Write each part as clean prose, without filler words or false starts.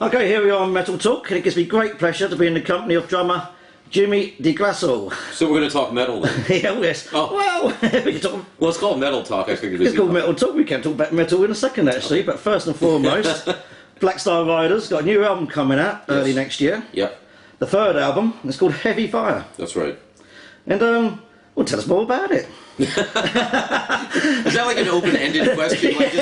Okay, here we are on Metal Talk, and it gives me great pleasure to be in the company of drummer Jimmy DeGrasso. So we're going to talk metal then? Yeah, yes. Oh. Well, we can talk. Well, it's called Metal Talk. I figured It's called Metal Talk. We can talk about metal in a second, actually. But first and foremost, Black Star Riders got a new album coming out early next year. Yep. The third album. It's called Heavy Fire. That's right. And well, tell us more about it. Is that like an open-ended question? Like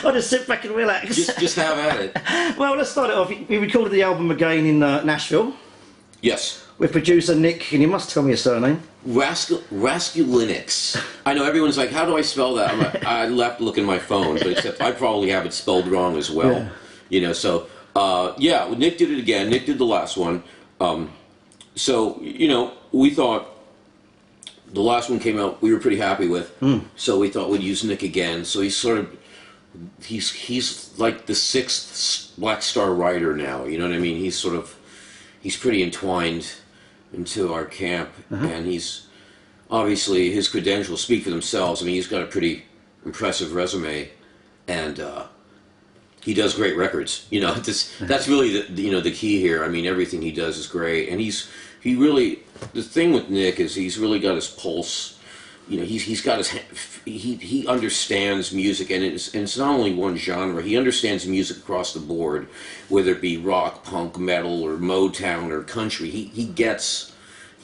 I'll just sit back and relax. Just have at it. Well, let's start it off. We recorded the album again in Nashville. Yes. With producer Nick, and you must tell me his surname. Raskulinix. I know everyone's like, how do I spell that? I left to look in my phone, but except I probably have it spelled wrong as well. Yeah. You know, so yeah, Nick did it again. Nick did the last one. So you know, we thought the last one came out. We were pretty happy with. So we thought we'd use Nick again. So he's sort of he's like the sixth Black Star writer now. You know what I mean? He's pretty entwined into our camp, and he's obviously, his credentials speak for themselves. I mean, he's got a pretty impressive resume, and he does great records. You know, that's really the key here. I mean, everything he does is great, and he really, the thing with Nick is he's really got his pulse. You know, he's got his, he understands music, and it's not only one genre. He understands music across the board, whether it be rock, punk, metal, or Motown, or country. He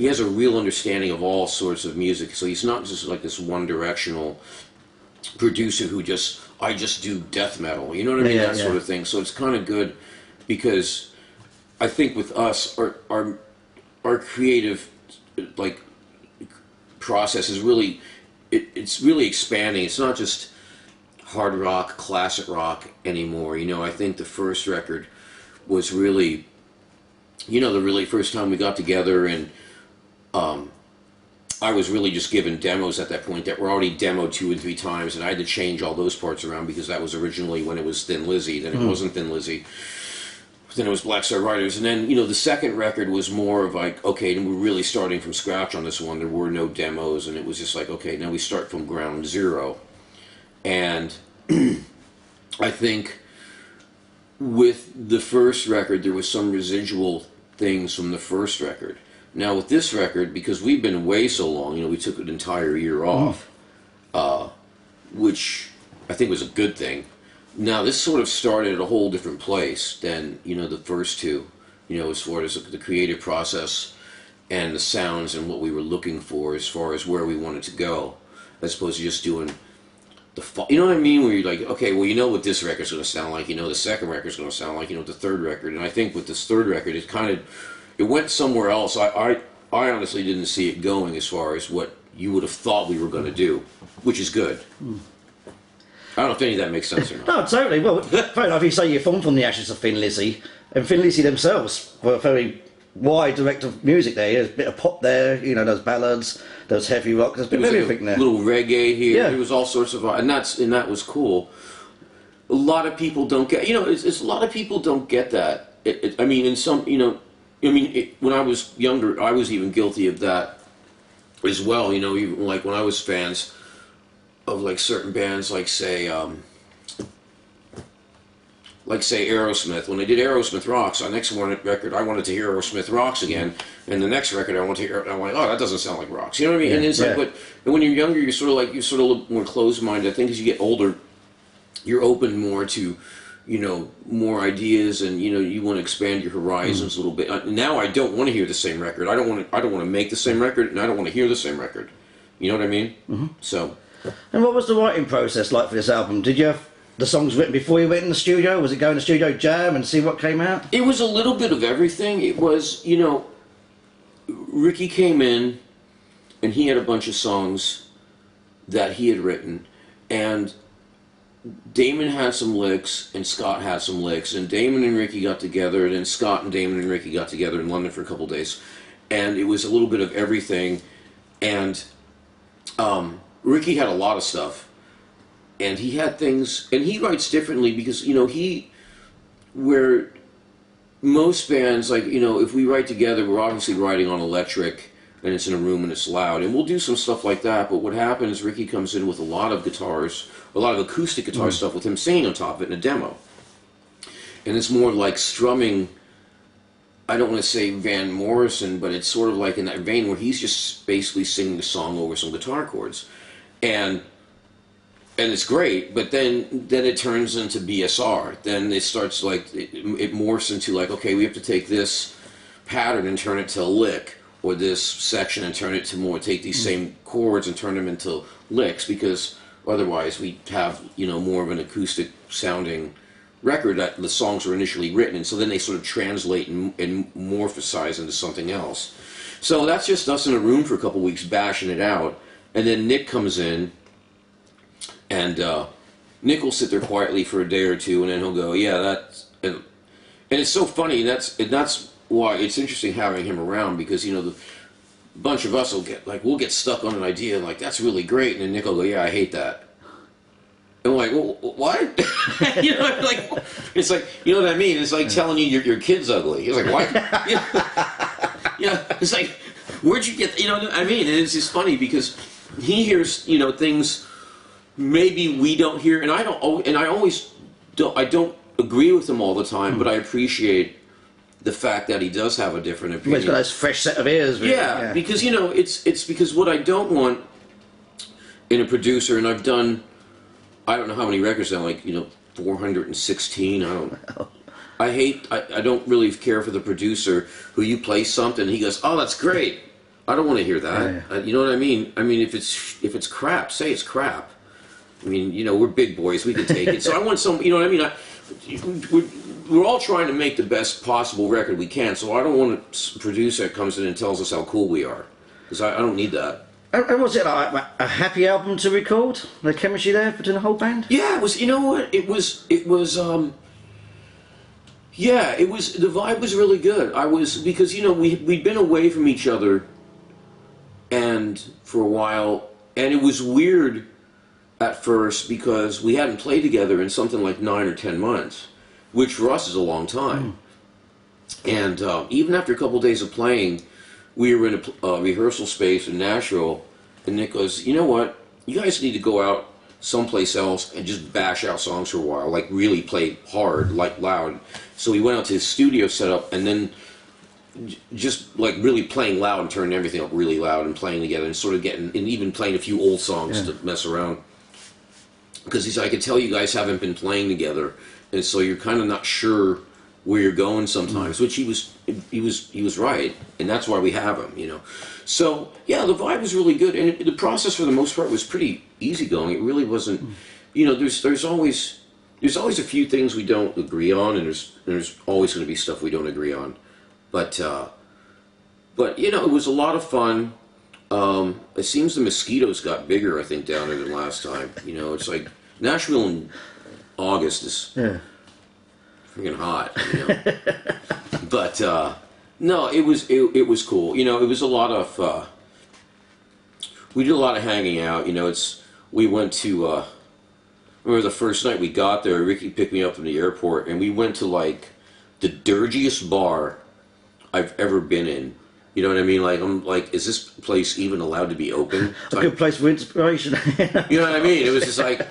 has a real understanding of all sorts of music. So he's not just like this one-directional producer who I just do death metal. You know what I mean? That sort of thing. So it's kind of good because I think with us, our creative, like, process is really, it's really expanding. It's not just hard rock, classic rock anymore. You know, I think the first record was really, you know, the really first time we got together, and I was really just given demos at that point that were already demoed 2 and 3 times, and I had to change all those parts around because that was originally when it was Thin Lizzy. Then it wasn't Thin Lizzy. Then it was Black Star Riders, and then, you know, the second record was more of like, okay, and we're really starting from scratch on this one. There were no demos, and it was just like, okay, now we start from ground zero. And I think with the first record, there was some residual things from the first record. Now with this record, because we've been away so long, you know, we took an entire year off, which I think was a good thing. Now, this sort of started at a whole different place than, you know, the first two, you know, as far as the creative process and the sounds and what we were looking for as far as where we wanted to go, as opposed to just doing you know what I mean? Where you're like, okay, well, you know what this record's going to sound like, you know the second record's going to sound like, you know what the third record, and I think with this third record, it went somewhere else. I honestly didn't see it going as far as what you would have thought we were going to do, which is good. I don't know if any of that makes sense or not. No, totally. Well, fair enough. You say you're formed from the ashes of Thin Lizzy, and Thin Lizzy themselves were a very wide director of music there. There's a bit of pop there, you know, there's ballads, there's heavy rock, there's a bit of everything there. Little reggae here. Yeah. There was all sorts of, and that was cool. A lot of people don't get, you know, it's a lot of people don't get that. I mean, in some, you know, I mean, when I was younger, I was even guilty of that as well. You know, even like when I was fans of like certain bands, like say Aerosmith. When they did Aerosmith Rocks, on the next record, I wanted to hear Aerosmith Rocks again, and the next record I wanted to hear, I'm like, oh, that doesn't sound like Rocks. You know what I mean? Yeah, and it's like, but when you're younger, you're sort of a little more closed-minded. I think as you get older, you're open more to, you know, more ideas, and you know, you want to expand your horizons a little bit. Now I don't want to hear the same record. I don't want to make the same record, and I don't want to hear the same record. You know what I mean? So. And what was the writing process like for this album? Did you have the songs written before you went in the studio? Was it go in the studio, jam, and see what came out? It was a little bit of everything. It was, you know, Ricky came in, and he had a bunch of songs that he had written, and Damon had some licks, and Scott had some licks, and Damon and Ricky got together, and then Scott and Damon and Ricky got together in London for a couple days, and it was a little bit of everything, and Ricky had a lot of stuff, and he had things, and he writes differently because, you know, where most bands, like, you know, if we write together, we're obviously writing on electric, and it's in a room and it's loud, and we'll do some stuff like that, but what happens is Ricky comes in with a lot of guitars, a lot of acoustic guitar stuff with him singing on top of it in a demo. and it's more like strumming. I don't want to say Van Morrison, but it's sort of like in that vein where he's just basically singing the song over some guitar chords, and it's great. But then it turns into BSR. Then it starts like it morphs into like, okay, we have to take this pattern and turn it to a lick, or this section and turn it to more. Take these same chords and turn them into licks, because otherwise we have more of an acoustic sounding record that the songs were initially written, and so then they sort of translate and morphosize into something else. So that's just us in a room for a couple weeks bashing it out, and then Nick comes in, and Nick will sit there quietly for a day or two, and then he'll go, yeah, that's, and it's so funny, and that's why it's interesting having him around, because the bunch of us we'll get stuck on an idea, like, that's really great, and then Nick will go, yeah, I hate that. And I'm like, well, what? Like, it's like, you know what I mean? It's like telling you your kid's ugly. It's like, what? It's like, where'd you get, what I mean? And it's just funny because he hears, things maybe we don't hear, and I don't agree with him all the time, but I appreciate the fact that he does have a different opinion. Well, he's got those fresh set of ears. Really. Yeah, because, it's because what I don't want in a producer, and I've done, I don't know how many records now, 416. I don't really care for the producer who you play something and he goes, oh, that's great. I don't want to hear that. Yeah. You know what I mean? I mean, if it's crap, say it's crap. I mean, we're big boys, we can take it. So I want some, you know what I mean? We're all trying to make the best possible record we can, so I don't want a producer that comes in and tells us how cool we are, because I don't need that. And was it like a happy album to record? The chemistry there between the whole band? Yeah, it was. You know what? It was. Yeah, it was. The vibe was really good. Because we'd been away from each other, and for a while, and it was weird at first because we hadn't played together in something like 9 or 10 months, which for us is a long time. And even after a couple of days of playing, we were in a rehearsal space in Nashville, and Nick goes, you know what, you guys need to go out someplace else and just bash out songs for a while, like really play hard, like loud. So we went out to his studio setup, and then just like really playing loud and turning everything up really loud and playing together and sort of getting, and even playing a few old songs to mess around. Because he said, I could tell you guys haven't been playing together, and so you're kind of not sure where you're going sometimes, which he was right, and that's why we have him, So yeah, the vibe was really good, and the process for the most part was pretty easygoing. It really wasn't, there's always a few things we don't agree on, and there's always going to be stuff we don't agree on, but it was a lot of fun. It seems the mosquitoes got bigger, I think, down there than last time. It's like Nashville in August is freaking hot, But no, it was cool. It was a lot of we did a lot of hanging out. We went to I remember the first night we got there, Ricky picked me up from the airport, and we went to like the dirtiest bar I've ever been in. You know what I mean? Like, I'm like, is this place even allowed to be open? A good place for inspiration. You know what I mean? It was just like,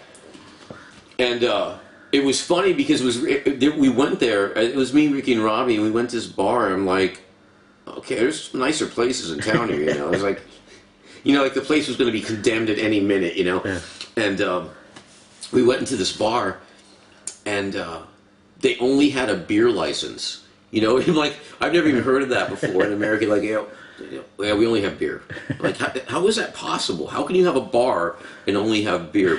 and it was funny because we went there. It was me, Ricky, and Robbie, and we went to this bar. And I'm like, okay, there's nicer places in town here. It was like, like the place was going to be condemned at any minute. Yeah. And we went into this bar, and they only had a beer license. I'm like, I've never even heard of that before in America. Like, yeah, we only have beer. Like, how is that possible? How can you have a bar and only have beer?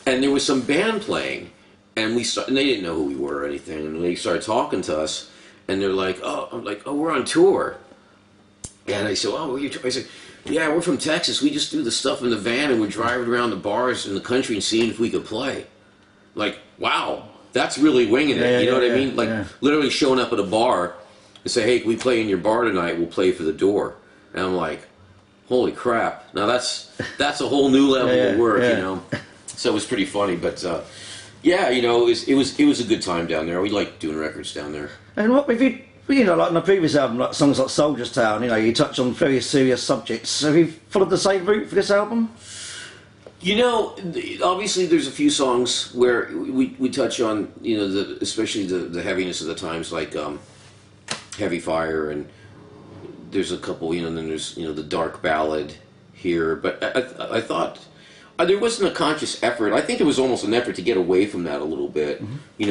And there was some band playing, and and they didn't know who we were or anything. And they started talking to us, and they're like, I'm like, we're on tour. And I said, I said, yeah, we're from Texas. We just do the stuff in the van, and we're driving around the bars in the country and seeing if we could play. Like, wow. That's really winging it, you know what I mean? Like, literally showing up at a bar and say, hey, can we play in your bar tonight? We'll play for the door. And I'm like, holy crap. Now that's a whole new level of work, So it was pretty funny. But, it was a good time down there. We liked doing records down there. And what have you, like on the previous album, like songs like Soldier's Town, you touch on very serious subjects. Have you followed the same route for this album? You know, obviously there's a few songs where we touch on, you know, especially the heaviness of the times, like Heavy Fire, and there's a couple, you know, and then there's, you know, the dark ballad here. But I thought there wasn't a conscious effort. I think it was almost an effort to get away from that a little bit. Mm-hmm. You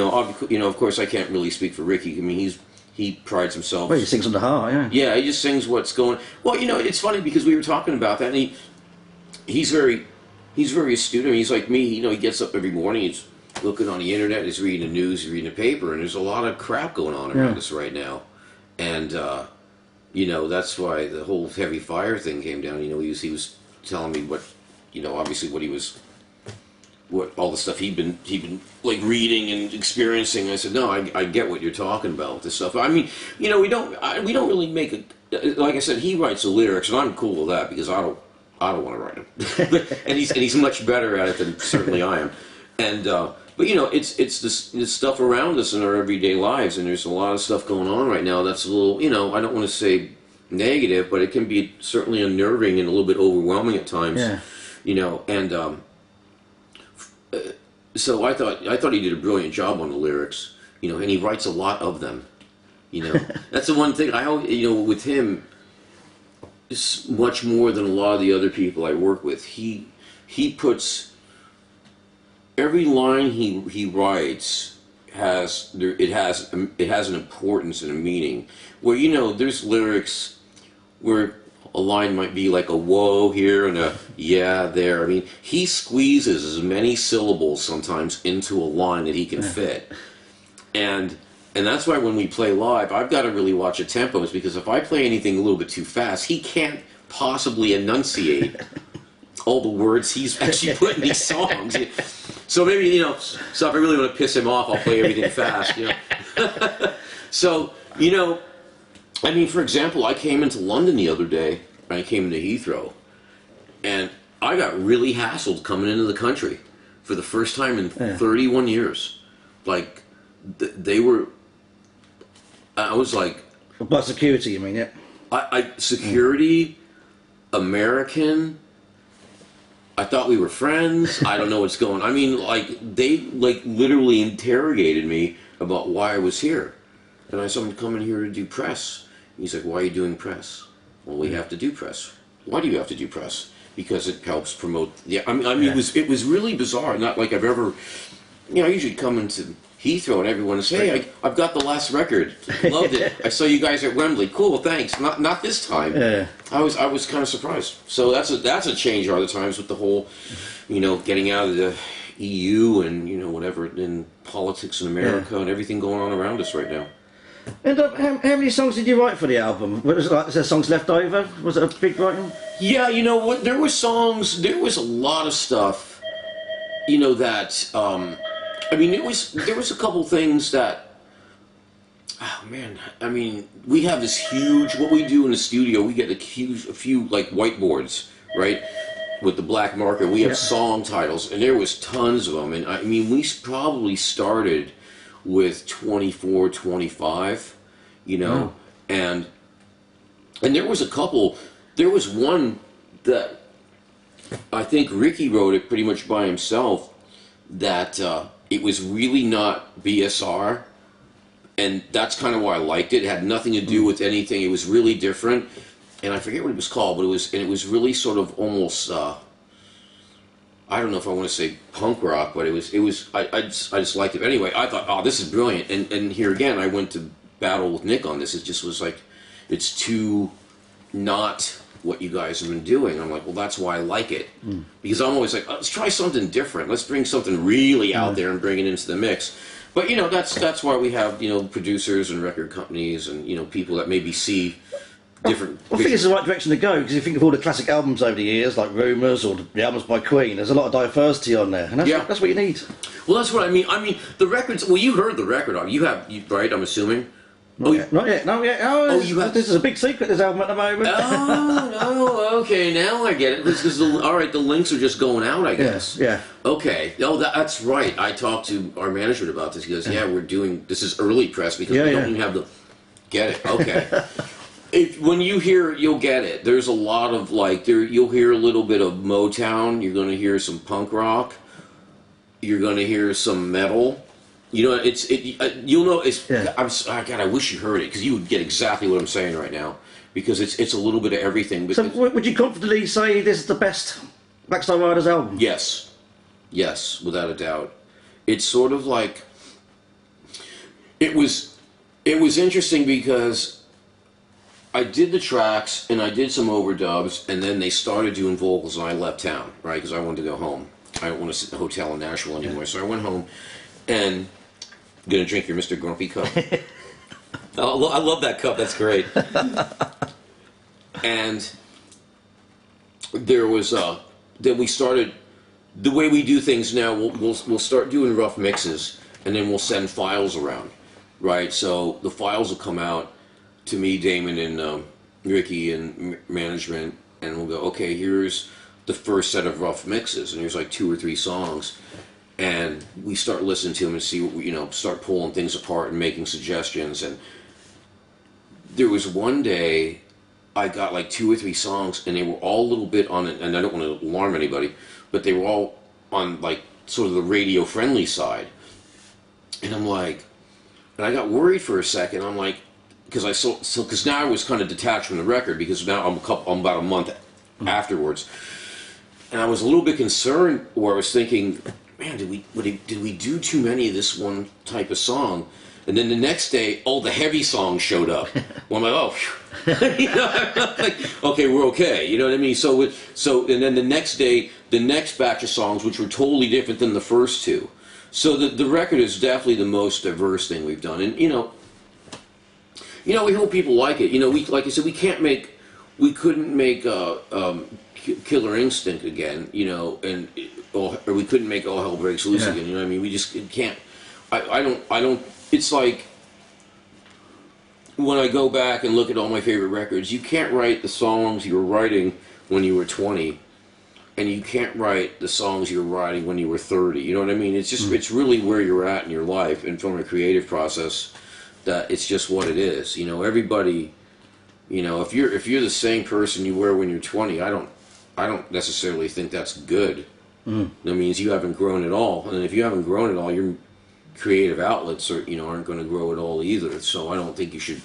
know, of course I can't really speak for Ricky. I mean, he prides himself. Well, he sings from the heart, yeah. Yeah, he just sings what's going. Well, you know, it's funny because we were talking about that, and he's very astute. I mean, he's like me. You know, he gets up every morning. He's looking on the internet. He's reading the news. He's reading the paper, and there's a lot of crap going on around us right now. And you know, that's why the whole Heavy Fire thing came down. You know, he was telling me what, you know, obviously what all the stuff he'd been like reading and experiencing. I said, no, I get what you're talking about with this stuff. I mean, you know, we don't really make like I said, he writes the lyrics, and I'm cool with that because I don't want to write them. and he's much better at it than certainly I am. And but you know, it's this stuff around us in our everyday lives, and there's a lot of stuff going on right now that's a little, you know, I don't want to say negative, but it can be certainly unnerving and a little bit overwhelming at times. Yeah. You know, and so I thought he did a brilliant job on the lyrics. You know, and he writes a lot of them. You know, that's the one thing I always, you know, with him, it's much more than a lot of the other people I work with. He puts every line he writes has an importance and a meaning. Where, you know, there's lyrics where a line might be like a whoa here and a yeah there. I mean, he squeezes as many syllables sometimes into a line that he can fit. And that's why when we play live, I've got to really watch the tempos, because if I play anything a little bit too fast, he can't possibly enunciate all the words he's actually put in these songs. So maybe, you know, so if I really want to piss him off, I'll play everything fast, you know. So, you know, I mean, for example, I came into London the other day, and I came into Heathrow, and I got really hassled coming into the country for the first time in 31 years. Like, they were, I was like... By security, you mean, yeah? Security, American... I thought we were friends. I don't know what's going on. I mean, like, they, like, literally interrogated me about why I was here. And I said, I'm coming here to do press. And he's like, why are you doing press? Well, we have to do press. Why do you have to do press? Because it helps promote... Yeah, I mean, it was really bizarre. Not like I've ever... You know, I usually come into Heathrow and everyone says, hey, I've got the last record. Loved it. I saw you guys at Wembley. Cool, thanks. Not this time. Yeah. I was kind of surprised. So that's a change other times with the whole, you know, getting out of the EU and, you know, whatever, in politics in America and everything going on around us right now. And how many songs did you write for the album? Was there songs left over? Was it a big writing? Yeah, you know what? There were songs. There was a lot of stuff. You know that. I mean, there was a couple things that. Oh man! I mean, we have this huge. What we do in the studio, we get a few like whiteboards, right? With the black marker, we have song titles, and there was tons of them. And I mean, we probably started with 24, 25, you know, and there was a couple. There was one that I think Ricky wrote it pretty much by himself. That it was really not BSR, and that's kind of why I liked it. It had nothing to do with anything. It was really different, and I forget what it was called, but it was really sort of almost. I don't know if I want to say punk rock, but I just liked it. Anyway, I thought, oh, this is brilliant. And here again, I went to battle with Nick on this. It just was like, it's too not what you guys have been doing. I'm like, well, that's why I like it. Because I'm always like, let's try something different. Let's bring something really out there and bring it into the mix. But, you know, that's why we have, you know, producers and record companies and, you know, people that maybe see different... I think it's the right direction to go, because you think of all the classic albums over the years, like Rumours or the albums by Queen, there's a lot of diversity on there, and that's what you need. Well, that's what I mean. I mean, the records... Well, you heard the record. Right, I'm assuming? Not yet. Oh, you have... This is a big secret, this album at the moment. Oh, no, okay, now I get it. Because all right, the links are just going out, I guess. Yeah. Okay, no, that's right. I talked to our management about this. He goes, we're doing... This is early press, because we don't even have the... Get it, okay. When you hear it, you'll get it. There's a lot of you'll hear a little bit of Motown. You're going to hear some punk rock. You're going to hear some metal. You know, you'll know. God, I wish you heard it because you would get exactly what I'm saying right now because it's a little bit of everything. So would you confidently say this is the best Black Star Riders album? Yes, without a doubt. It's sort of like it was interesting because I did the tracks and I did some overdubs and then they started doing vocals and I left town, right? Because I wanted to go home. I don't want to sit in a hotel in Nashville anymore. So I went home and I'm going to drink your Mr. Grumpy cup. I love that cup. That's great. And there was then we started the way we do things now. We'll start doing rough mixes and then we'll send files around, right? So the files will come out to me, Damon, and Ricky, and management, and we'll go, okay, here's the first set of rough mixes, and here's like 2 or 3 songs, and we start listening to them and see what we, start pulling things apart and making suggestions. And there was one day I got like 2 or 3 songs, and they were all a little bit on it, and I don't want to alarm anybody, but they were all on like sort of the radio friendly side, and I'm like, and I got worried for a second. I'm like, because now I was kind of detached from the record because now I'm about a month afterwards, and I was a little bit concerned where I was thinking, man, did we do too many of this one type of song? And then the next day, all the heavy songs showed up. Well, I'm like, oh, like, okay, we're okay. You know what I mean? So and then the next day, the next batch of songs, which were totally different than the first 2. So the record is definitely the most diverse thing we've done, and we hope people like it. Like I said, we couldn't make Killer Instinct again, or we couldn't make All Hell Breaks Loose again. You know what I mean? We just can't. I don't. It's like when I go back and look at all my favorite records, you can't write the songs you were writing when you were 20, and you can't write the songs you were writing when you were 30. You know what I mean? It's just it's really where you're at in your life, and from a creative process. That it's just what it is. Everybody, if you're the same person you were when you're 20, I don't necessarily think that's good. That means you haven't grown at all, and if you haven't grown at all, your creative outlets aren't going to grow at all either. So I don't think you should.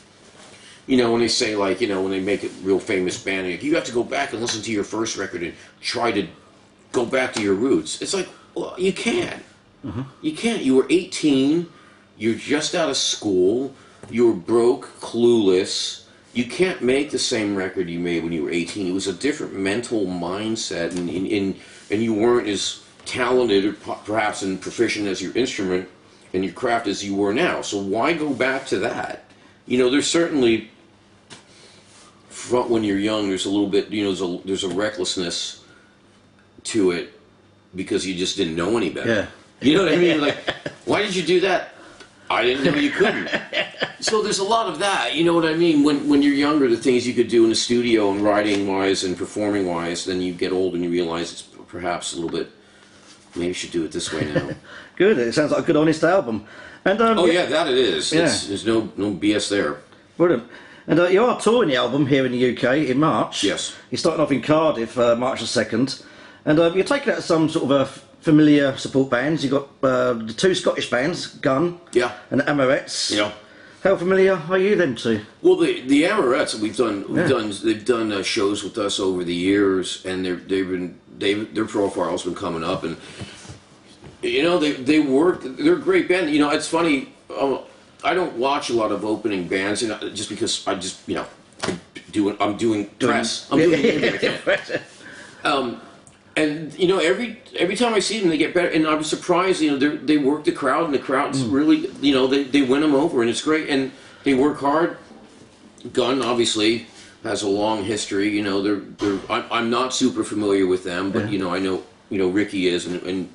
When they say when they make a real famous band, you have to go back and listen to your first record and try to go back to your roots. It's like, well, you can't. You can't. You were 18. You're just out of school, you're broke, clueless, you can't make the same record you made when you were 18. It was a different mental mindset, and you weren't as talented or perhaps and proficient as your instrument and your craft as you were now. So why go back to that? There's certainly, when you're young, there's a little bit, there's a recklessness to it because you just didn't know any better. Yeah. You know what I mean? Like, why did you do that? I didn't know you couldn't. So there's a lot of that, you know what I mean? When you're younger, the things you could do in the studio and writing-wise and performing-wise, then you get old and you realize it's perhaps a little bit, maybe you should do it this way now. Good, it sounds like a good, honest album. And that it is. Yeah. There's no BS there. Brilliant. And you are touring the album here in the UK in March. Yes. You're starting off in Cardiff, March the 2nd. And you're taking out some sort of a familiar support bands. You've got the 2 Scottish bands, Gun and the Amorettes. Yeah. How familiar are you them two? Well, the Amorettes they've done shows with us over the years, and their profile's been coming up, and they work. They're a great band. It's funny. I don't watch a lot of opening bands, just because I'm doing press. I'm doing everything I can. And every time I see them, they get better. And I'm surprised. They work the crowd, and the crowd's really, they win them over, and it's great. And they work hard. Gun obviously has a long history. I'm not super familiar with them, but I know Ricky is, and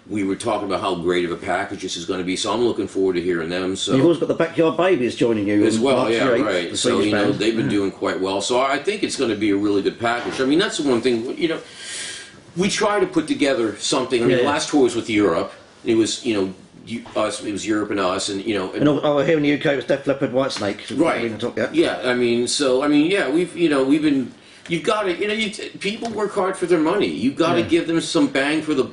we were talking about how great of a package this is going to be. So I'm looking forward to hearing them. So you've always got the Backyard Babies joining you as well. Yeah, 8th, right. The So band. they've been doing quite well. So I think it's going to be a really good package. I mean, that's the one thing. We try to put together something. I mean, the last tour was with Europe. It was, us. It was Europe and us, and you know. And here in the UK it was Def Leppard, Whitesnake. Right. Yeah. I mean, yeah, we've been. You've got to, people work hard for their money. You've got to give them some bang for the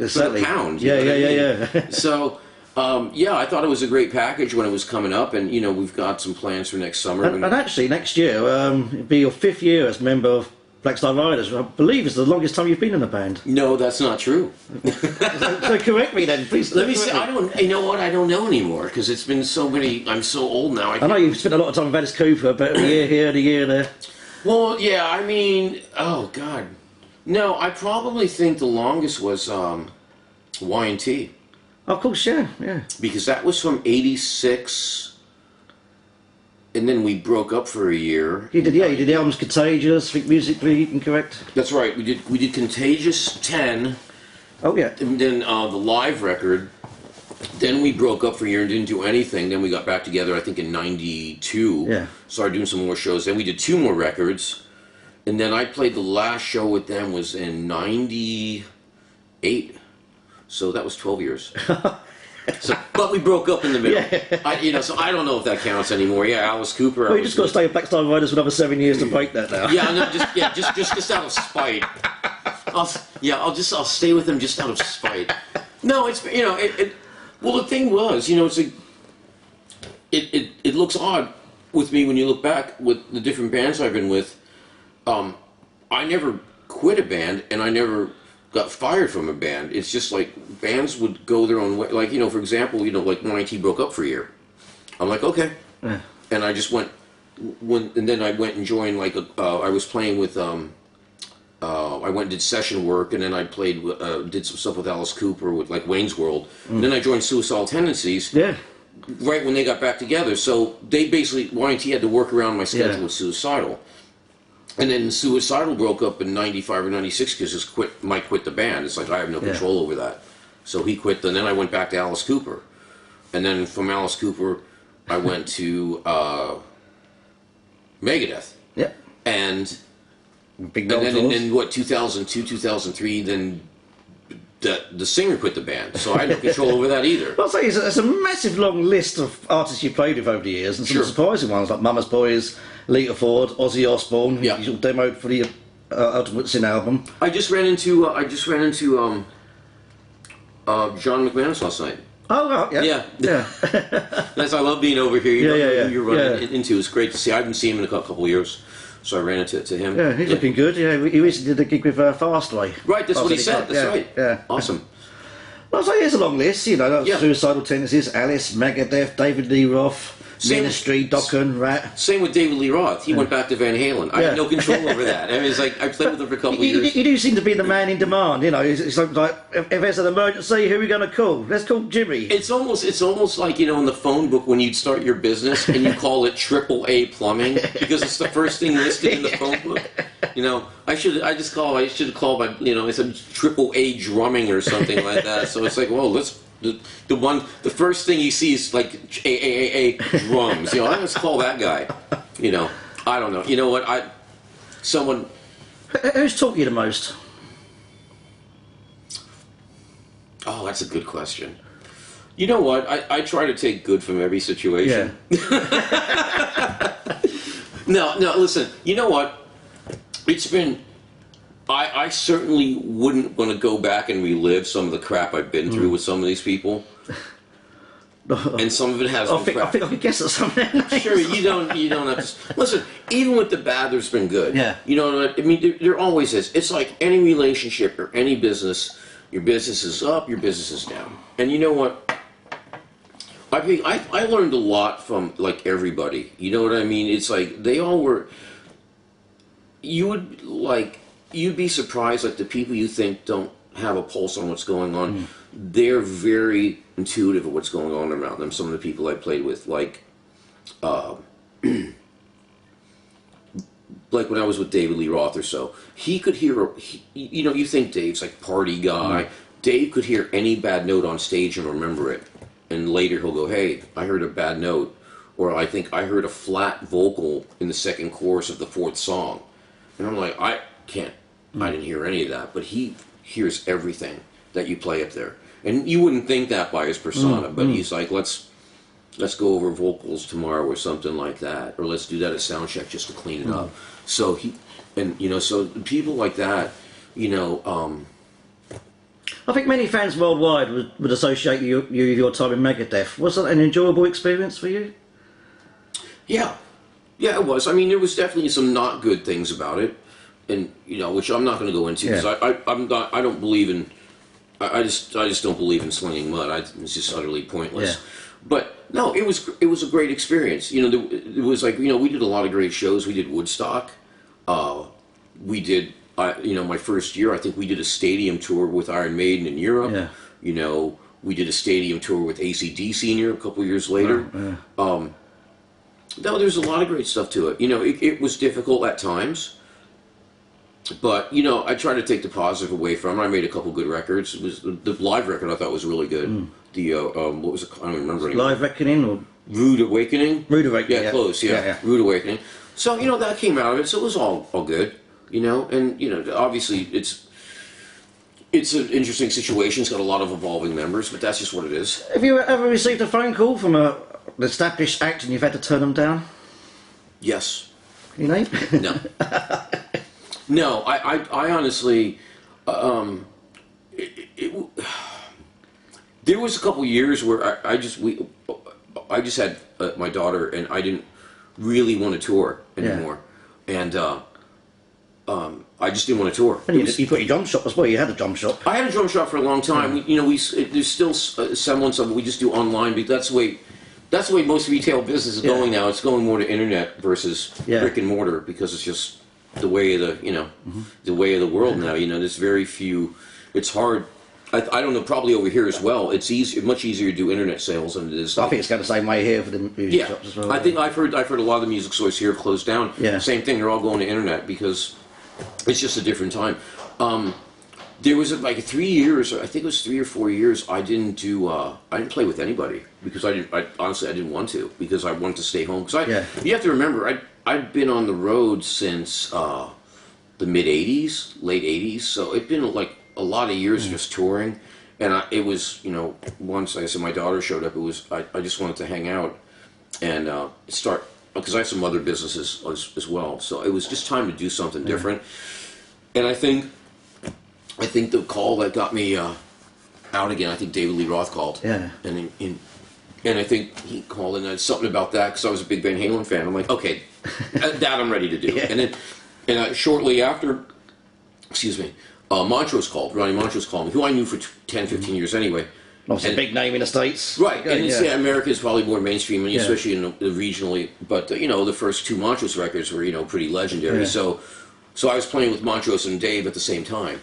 pound. Yeah. So, I thought it was a great package when it was coming up, and we've got some plans for next summer. And actually, next year it'll be your 5th year as a member of Black Star Riders. I believe it's the longest time you've been in a band. No, that's not true. so correct me then, please. Let me say, I don't. You know what? I don't know anymore because it's been so many. I'm so old now. I know you've spent a lot of time with Alice Cooper, but a year here and a year there. Well, yeah. I mean, oh God, no. I probably think the longest was Y&T. Of course, yeah. Because that was from '86. And then we broke up for a year. You did the albums Contagious, I think musically incorrect. That's right. We did Contagious 10. Oh yeah. And then the live record. Then we broke up for a year and didn't do anything. Then we got back together, I think, in '92. Yeah. Started doing some more shows. Then we did 2 more records. And then I played the last show with them was in '98. So that was 12 years. So, but we broke up in the middle. Yeah. So I don't know if that counts anymore. Yeah, Alice Cooper. Well, you just got to stay with Black Star Riders for another 7 years to break that now. Yeah, no, just out of spite. I'll stay with them just out of spite. No, it's well, the thing was, it's like it looks odd with me when you look back with the different bands I've been with. I never quit a band, and I never got fired from a band. It's just like bands would go their own way. Like, for example, like when IT broke up for a year. I'm like, okay. Yeah. And I just went, and then I went and joined, like, I was playing with, I went and did session work, and then I played, did some stuff with Alice Cooper, with, like, Wayne's World. And then I joined Suicidal Tendencies. Yeah. Right when they got back together. So they basically, YT had to work around my schedule with Suicidal. And then Suicidal broke up in '95 or '96 because Mike quit the band. It's like I have no control over that. So he quit, and then I went back to Alice Cooper. And then from Alice Cooper, I went to Megadeth. Yeah. And then in 2002, 2003, then the singer quit the band. So I had no control over that either. I'll say it's a massive long list of artists you've played with over the years, and some surprising ones like Mama's Boys, Lita Ford, Ozzy Osbourne. Yeah. You demoed for the Ultimate Sin album. I just ran into John McManus last night. Oh, right, yeah. I love being over here. You know who you're running into. It's great to see. I haven't seen him in a couple of years, so I ran into him. Yeah, he's looking good. Yeah, he recently did a gig with Fastway. Right, that's what he said. That's right. Yeah, awesome. Well, so here's a long list. Suicidal Tendencies, Alice, Megadeth, David Lee Roth, Ministry, Dokken, Rat. Same with David Lee Roth. He went back to Van Halen. I had no control over that. I mean, it's like I played with him for a couple of years. You do seem to be the man in demand. It's like if there's an emergency, who are we going to call? Let's call Jimmy. It's almost like in the phone book when you'd start your business and you call it AAA Plumbing because it's the first thing listed in the phone book. I should have called by it's a AAA Drumming or something like that. So it's like, well, let's. The first thing you see is like AAA drums. Let's call that guy. I don't know. You know what? Who's taught you the most? Oh, that's a good question. You know what? I try to take good from every situation. Yeah. No, listen. You know what? It's been. I certainly wouldn't want to go back and relive some of the crap I've been through with some of these people. And some of it has been crap. I think I could guess at something. Sure, you don't have to... Listen, even with the bad, there's been good. Yeah. You know what I mean? There always is. It's like any relationship or any business. Your business is up, your business is down. And you know what? I learned a lot from, like, everybody. You know what I mean? It's like, they all were... You'd be surprised, like, the people you think don't have a pulse on what's going on, they're very intuitive of what's going on around them. Some of the people I played with, like when I was with David Lee Roth or so, he could hear, you think Dave's like party guy. Dave could hear any bad note on stage and remember it. And later he'll go, hey, I heard a bad note. Or I think I heard a flat vocal in the second chorus of the fourth song. And I'm like, I didn't hear any of that, but he hears everything that you play up there. And you wouldn't think that by his persona, but he's like, let's go over vocals tomorrow or something like that, or let's do that at sound check just to clean it up. So so people like that, I think many fans worldwide would associate you with your time in Megadeth. Was that an enjoyable experience for you? Yeah, it was. I mean, there was definitely some not good things about it, and which I'm not going to go into because I don't believe in. I just don't believe in slinging mud. It's just utterly pointless. Yeah. But no, it was a great experience. It was like we did a lot of great shows. We did Woodstock. We did. My first year, I think we did a stadium tour with Iron Maiden in Europe. Yeah. We did a stadium tour with AC/DC in Europe a couple of years later. No, there's a lot of great stuff to it. It was difficult at times, but I tried to take the positive away from it. I made a couple good records. It was the live record I thought was really good. The what was it? I don't remember anymore. Live Reckoning or Rude Awakening. Rude Awakening. Yeah, close. Yeah. Rude Awakening. So that came out of it. So it was all good. And obviously it's an interesting situation. It's got a lot of evolving members, but that's just what it is. Have you ever received a phone call from an established act and you've had to turn them down? Yes. You know? No. No, I honestly, there was a couple years where I just had my daughter and I didn't really want to tour anymore, and I just didn't want to tour. And you got your drum shop as well. You had a drum shop. I had a drum shop for a long time. There's still a semblance of it. We just do online, but that's the way most retail business is going now. It's going more to internet versus brick and mortar because it's just the way of the way of the world now. There's very few. It's hard. I don't know. Probably over here as well. It's much easier to do internet sales than it is. I think it's going the same way here for the music shops as well. I think I've heard a lot of the music stores here have closed down. Yeah. Same thing. They're all going to internet because it's just a different time. There was like 3 years. I think it was 3 or 4 years. I didn't play with anybody because I honestly didn't want to because I wanted to stay home. Because you have to remember I'd been on the road since the mid '80s, late '80s. So it'd been like a lot of years just touring, and it was once like I said my daughter showed up. It was I just wanted to hang out and start because I have some other businesses as well. So it was just time to do something different. And I think the call that got me out again. I think David Lee Roth called. Yeah. And I think he called and something about that because I was a big Van Halen fan. I'm like, okay, that I'm ready to do. Yeah. And then shortly after, excuse me, Montrose called. Ronnie Montrose called me, who I knew for 10, 15 years anyway. Obviously, a big name in the States. Right, and America is probably more mainstream, especially regionally. But the first two Montrose records were pretty legendary. Yeah. So I was playing with Montrose and Dave at the same time.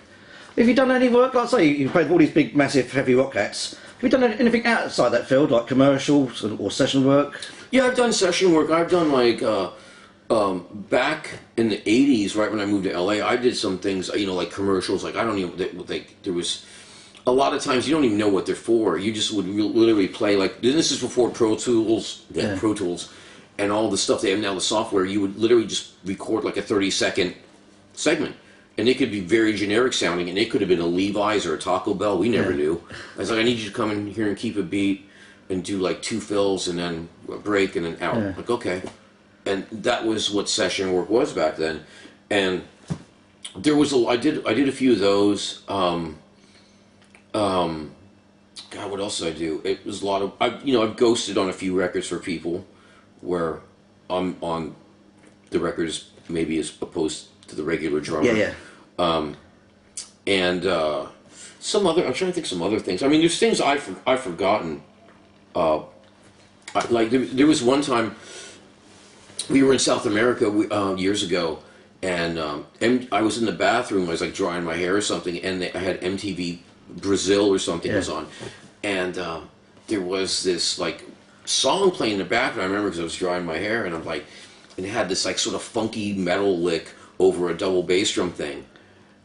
Have you done any work? Like say you played with all these big, massive, heavy rock acts. Have you done anything outside that field, like commercials or session work? Yeah, I've done session work. I've done like back in the '80s, right when I moved to LA. I did some things, like commercials. Like I don't even there was a lot of times you don't even know what they're for. You just would literally play like this is before Pro Tools, Pro Tools, and all the stuff they have now. The software you would literally just record like a 30-second segment. And it could be very generic sounding, and it could have been a Levi's or a Taco Bell. We never knew. I was like, I need you to come in here and keep a beat and do like 2 fills and then a break and then out. Yeah. Like, okay. And that was what session work was back then. And there was I did a few of those. God, what else did I do? It was a lot of, I've ghosted on a few records for people where I'm on the records maybe as opposed to the regular drummer. Yeah. And some other, I'm trying to think some other things. I mean, there's things I've forgotten. Like there was one time we were in South America years ago, and I was in the bathroom. I was like drying my hair or something, and I had MTV Brazil or something was on, and there was this like song playing in the background. I remember because I was drying my hair, and I'm like, and it had this like sort of funky metal lick over a double bass drum thing,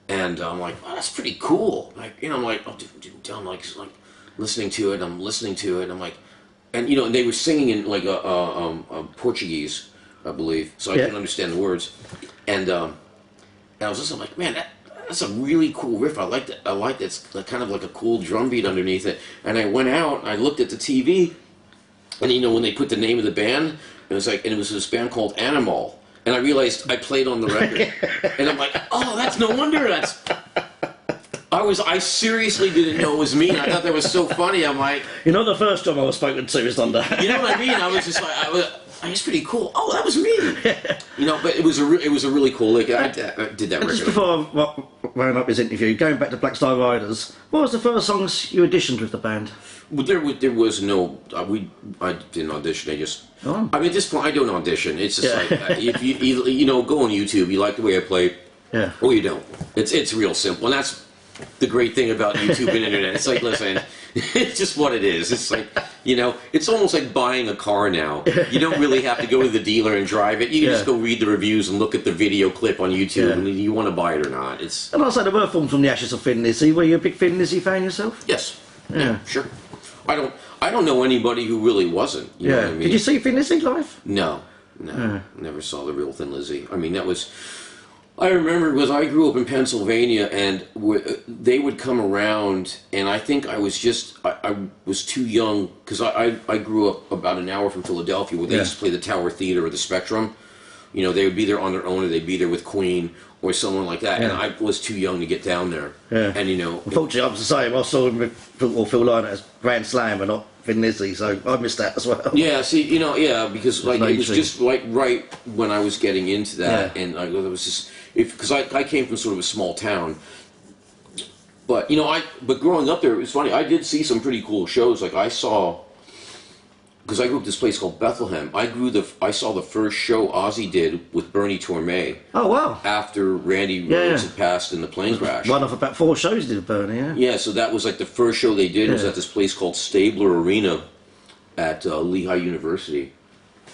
and I'm like, oh, that's pretty cool. Like, I'm like, oh, dude, I'm like listening to it. I'm listening to it. I'm like, and and they were singing in like a Portuguese, I believe, so I couldn't understand the words, and I was listening, like, man, that's a really cool riff. I like that. I like that. It's kind of like a cool drum beat underneath it. And I went out and I looked at the TV, and you know when they put the name of the band, it was this band called Animal. And I realized I played on the record, and I'm like, oh, that's no wonder. I seriously didn't know it was me. I thought that was so funny. I'm like, you know, the first drum I was spoken to is under. You know what I mean? I was just like, it's pretty cool. Oh, that was me. You know, but it was a really cool lick. I did that record. Just before I wound up his interview, going back to Black Star Riders, what was the first songs you auditioned with the band? Well, there was no. I didn't audition. I mean, at this point, I don't audition. It's just like if you know, go on YouTube. You like the way I play, or you don't. It's real simple, and that's the great thing about YouTube and internet. It's like, listen, it's just what it is. It's like, you know, it's almost like buying a car now. You don't really have to go to the dealer and drive it. You can just go read the reviews and look at the video clip on YouTube, and you want to buy it or not. And also, they were formed from the ashes of Thin Lizzy. Were you a big Thin Lizzy fan yourself? Yes. Yeah, sure. I don't know anybody who really wasn't. You know what I mean? Did you see Thin Lizzy live? No. Never saw the real Thin Lizzy. I mean, that was. I remember because I grew up in Pennsylvania, and they would come around, and I think I was too young because I grew up about an hour from Philadelphia, where they used to play the Tower Theater or the Spectrum. You know, they would be there on their own, or they'd be there with Queen or someone like that, and I was too young to get down there. And you know, unfortunately, I was the same. I saw him with Phil Lynott as Grand Slam, and not Thin Lizzy, so I missed that as well. Yeah, see, you know, because like it was just like right when I was getting into that, and it was just because I came from sort of a small town. But you know, but growing up there, it was funny. I did see some pretty cool shows. Like I saw, because I grew up in this place called Bethlehem. I saw the first show Ozzy did with Bernie Torme. Oh wow! After Randy Rhoads had passed in the plane crash. One of about 4 shows he did with Bernie. Yeah, so that was like the first show they did. It was at this place called Stabler Arena at Lehigh University.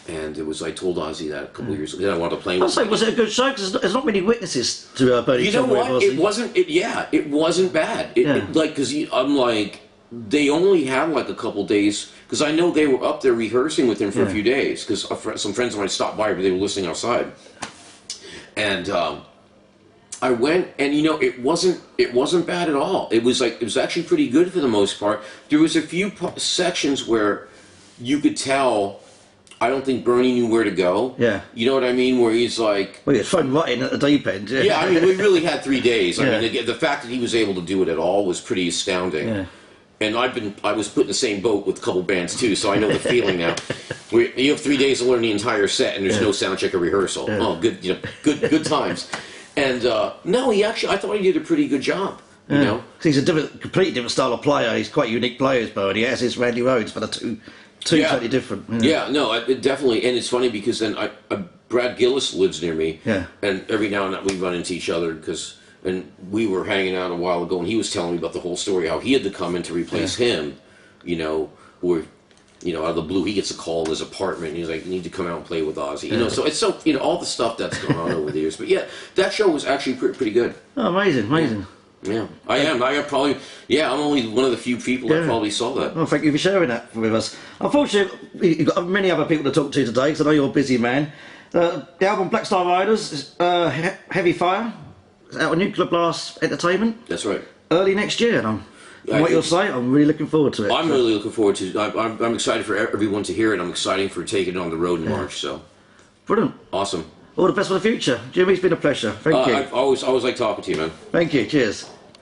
And it was, I told Ozzy that a couple of years ago. Then I wanted to play with him. Was it a good show? Because there's not many witnesses to Bernie Torme. You know what? It wasn't. It wasn't bad. Because I'm like, they only had like a couple days. Because I know they were up there rehearsing with him for a few days. Because some friends of mine stopped by, but they were listening outside. And I went, and you know, it wasn't bad at all. It was actually pretty good for the most part. There was a few sections where you could tell. I don't think Bernie knew where to go. Yeah. You know what I mean? Where he's like... Well, he's thrown right in at the deep end. Yeah, I mean, we really had 3 days. I mean, the fact that he was able to do it at all was pretty astounding. Yeah. And I was put in the same boat with a couple bands, too, so I know the feeling now. You have 3 days to learn the entire set, and there's no sound check or rehearsal. Yeah. Oh, good, you know, good times. And, no, I thought he did a pretty good job. You know? He's a completely different style of player. He's quite a unique player, Bernie. As is Randy Rhoads, but two totally different. You know? Yeah, no, definitely. And it's funny because then Brad Gillis lives near me. Yeah. And every now and then we run into each other and we were hanging out a while ago, and he was telling me about the whole story, how he had to come in to replace him, you know, where, you know, out of the blue, he gets a call in his apartment, and he's like, you need to come out and play with Ozzy. You know, so it's so, you know, all the stuff that's gone on over the years. But yeah, that show was actually pretty good. Oh, amazing. Yeah, I am. I'm only one of the few people that probably saw that. Well, thank you for sharing that with us. Unfortunately, you've got many other people to talk to today, because I know you're a busy man. The album Black Star Riders is Heavy Fire. It's out on Nuclear Blast Entertainment. That's right. Early next year, and what you'll say, I'm really looking forward to it. I'm really looking forward to it. I'm excited for everyone to hear it. I'm excited for taking it on the road in March. So, brilliant. Awesome. All the best for the future. Jimmy, it's been a pleasure. Thank you. I've always like talking to you, man. Thank you. Cheers.